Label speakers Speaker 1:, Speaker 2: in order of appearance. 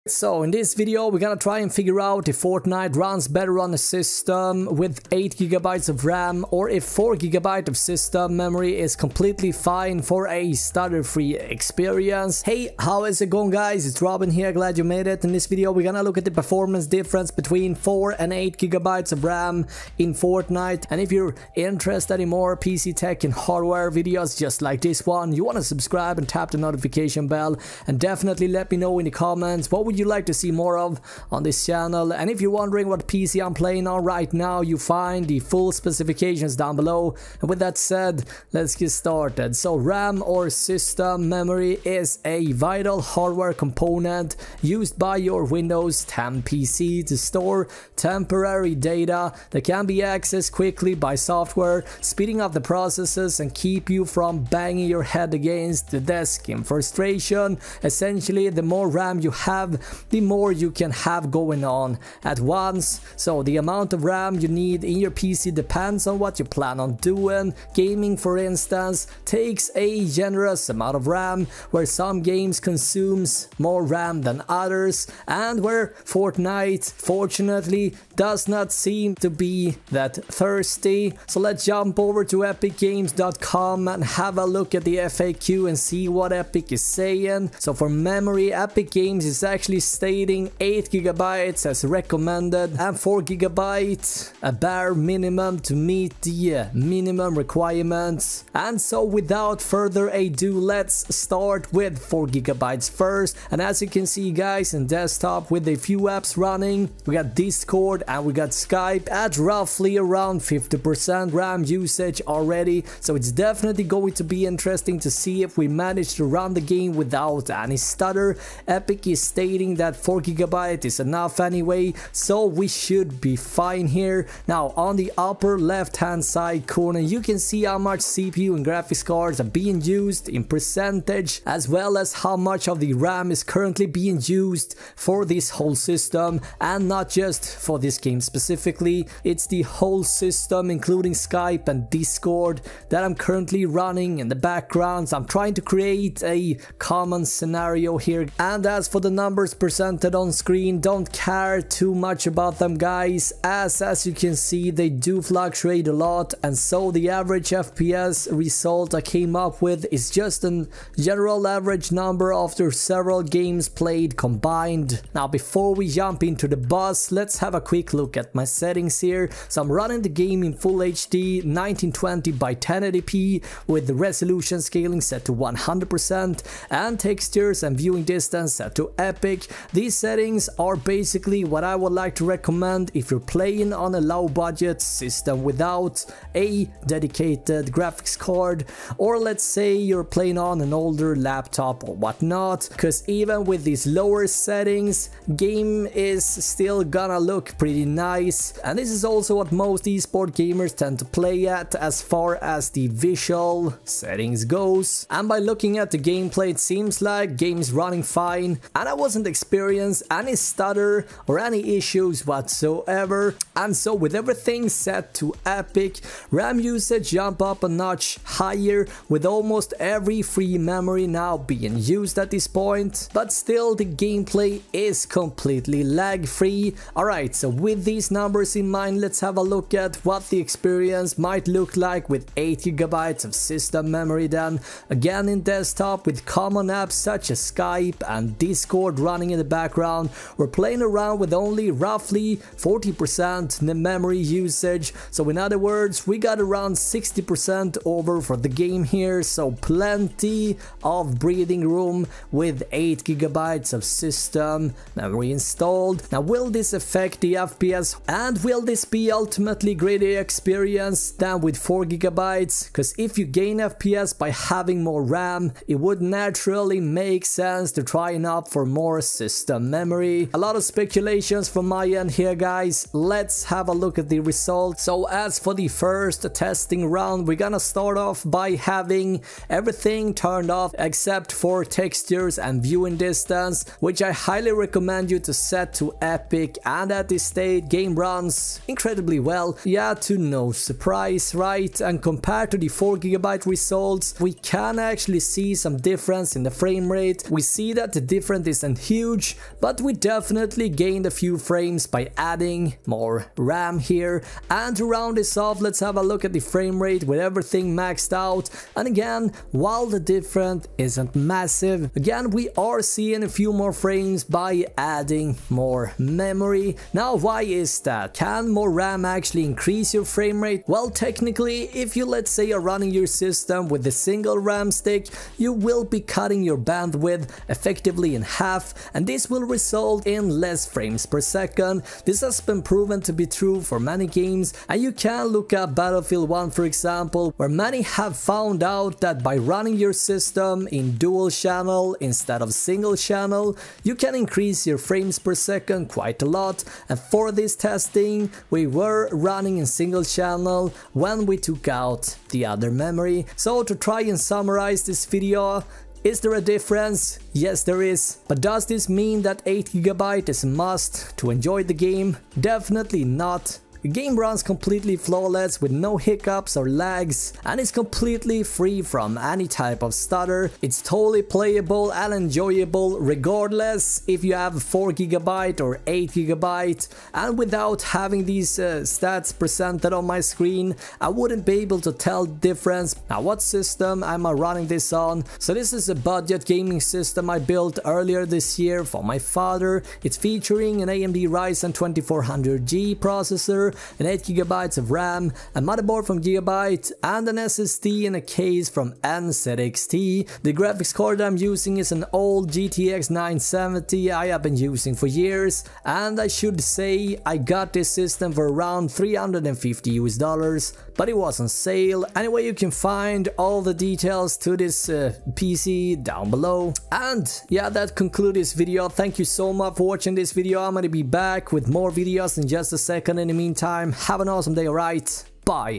Speaker 1: So in this video we're gonna try and figure out if Fortnite runs better on a system with 8GB of RAM or if 4GB of system memory is completely fine for a stutter-free experience. Hey, how is it going guys? It's Robin here, glad you made it. In this video we're gonna look at the performance difference between 4 and 8GB of RAM in Fortnite, and if you're interested in more PC tech and hardware videos just like this one, you want to subscribe and tap the notification bell, and definitely let me know in the comments what would you like to see more of on this channel. And if you're wondering what PC I'm playing on right now, you find the full specifications down below. And with that said, let's get started. So RAM or system memory is a vital hardware component used by your Windows 10 PC to store temporary data that can be accessed quickly by software, speeding up the processes and keep you from banging your head against the desk in frustration. Essentially, the more RAM you have, the more you can have going on at once. So the amount of RAM you need in your PC depends on what you plan on doing. Gaming, for instance, takes a generous amount of RAM, where some games consumes more RAM than others, and where Fortnite fortunately does not seem to be that thirsty. So let's jump over to epicgames.com and have a look at the FAQ and see what Epic is saying. So for memory, Epic Games is actually stating 8GB as recommended and 4GB a bare minimum to meet the minimum requirements. And so without further ado, let's start with 4GB first. And as you can see guys, in desktop with a few apps running, we got Discord and we got Skype at roughly around 50% RAM usage already. So it's definitely going to be interesting to see if we manage to run the game without any stutter. Epic is stating that 4GB is enough anyway, so we should be fine here. Now on the upper left hand side corner, you can see how much CPU and graphics cards are being used in percentage, as well as how much of the RAM is currently being used for this whole system, and not just for this game specifically. It's the whole system including Skype and Discord that I'm currently running in the background. So I'm trying to create a common scenario here, and as for the numbers presented on screen, don't care too much about them guys, as you can see they do fluctuate a lot, and so the average FPS result I came up with is just a general average number after several games played combined. Now before we jump into the bus, let's have a quick look at my settings here. So I'm running the game in full HD 1920 by 1080p with the resolution scaling set to 100% and textures and viewing distance set to epic. These settings are basically what I would like to recommend if you're playing on a low budget system without a dedicated graphics card, or let's say you're playing on an older laptop or whatnot, because even with these lower settings, game is still gonna look pretty nice. And this is also what most esport gamers tend to play at as far as the visual settings goes. And by looking at the gameplay, it seems like game's running fine, and I wasn't experiencing any stutter or any issues whatsoever. And so with everything set to epic, RAM usage jump up a notch higher, with almost every free memory now being used at this point, but still the gameplay is completely lag free. Alright, so with these numbers in mind, let's have a look at what the experience might look like with 8GB of system memory then. Again in desktop with common apps such as Skype and Discord running in the background, we're playing around with only roughly 40% the memory usage. So in other words, we got around 60% over for the game here, so plenty of breathing room with 8GB of system memory installed. Now will this affect the FPS, and will this be ultimately greater experience than with 4GB? Because if you gain FPS by having more RAM, it would naturally make sense to try and opt for more system memory. A lot of speculations from my end here guys. Let's have a look at the results. So as for the first testing round, we're gonna start off by having everything turned off except for textures and viewing distance, which I highly recommend you to set to epic. And at this state, game runs incredibly well. Yeah, to no surprise, right? And compared to the 4GB results, we can actually see some difference in the frame rate. We see that the difference isn't huge, but we definitely gained a few frames by adding more RAM here. And to round this off, let's have a look at the frame rate with everything maxed out. And again, while the difference isn't massive, again we are seeing a few more frames by adding more memory. Now, why is that? Can more RAM actually increase your frame rate? Well, technically, if you, let's say, are running your system with a single RAM stick, you will be cutting your bandwidth effectively in half, and this will result in less frames per second. This has been proven to be true for many games, and you can look at Battlefield 1 for example, where many have found out that by running your system in dual channel instead of single channel, you can increase your frames per second quite a lot. And for this testing, we were running in single channel when we took out the other memory. So to try and summarize this video, is there a difference? Yes, there is. But does this mean that 8GB is a must to enjoy the game? Definitely not. The game runs completely flawless with no hiccups or lags, and is completely free from any type of stutter. It's totally playable and enjoyable regardless if you have 4GB or 8GB, and without having these stats presented on my screen, I wouldn't be able to tell the difference. Now, what system am I running this on? So this is a budget gaming system I built earlier this year for my father. It's featuring an AMD Ryzen 2400G processor, an 8GB of RAM, a motherboard from Gigabyte, and an SSD in a case from NZXT. The graphics card I'm using is an old GTX 970 I have been using for years, and I should say I got this system for around $350 US, but it was on sale. Anyway, you can find all the details to this PC down below. And yeah, that concludes this video. Thank you so much for watching this video. I'm gonna be back with more videos in just a second. In the meantime, have an awesome day, alright? Bye!